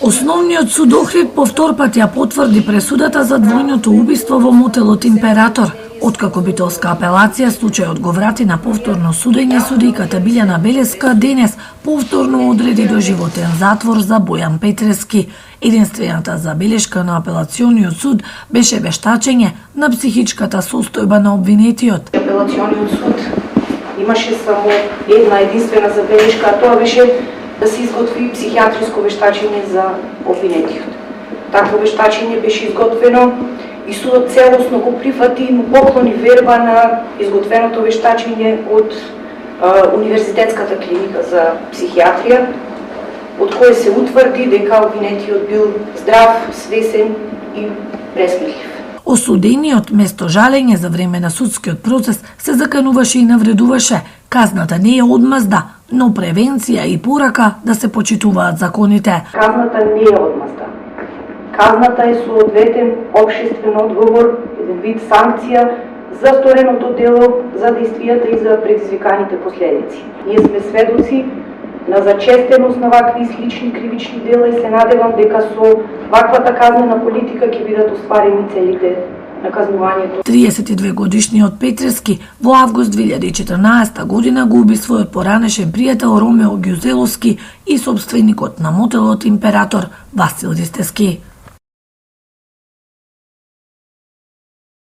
Основниот суд Охрид повтор пат ја потврди пресудата за двојното убиство во мотелот Император. Откако битолска апелација случајот го врати на повторно судење, судиката Билјана Белеска денес повторно одреди доживотен затвор за Бојан Петрески. Единствената забелешка на апелациониот суд беше вештачење на психичката состојба на обвинетиот. Апелациониот суд имаше само една единствена забелешка, а тоа беше да се изготви психијатриско вештачење за обвинетиот. Такво вештачење беше изготвено и судот целосно го прифати, му поклони верба на изготвеното вештачење од Универзитетската клиника за психијатрија, од кој се утврди дека обвинетиот бил здрав, свесен и пресмислив. Осудениот место жалење за време на судскиот процес се закануваше и навредуваше. Казната не е одмазда, но превенција и порака да се почитуваат законите. Казната не е одмазда. Казната е соодветен општествен одговор, еден вид санкција за стореното дело, за действијата и за предизвиканите последици. Ние сме сведоци на зачестеност на вакви слични кривични дела и се надевам дека со ваквата казнена политика ќе бидат остварени целите на казнувањето. 32 годишниот Петрески во август 2014 година го уби својот поранешен пријател Ромео Ѓузеловски и сопственикот на мотелот Император Васил Ристевски.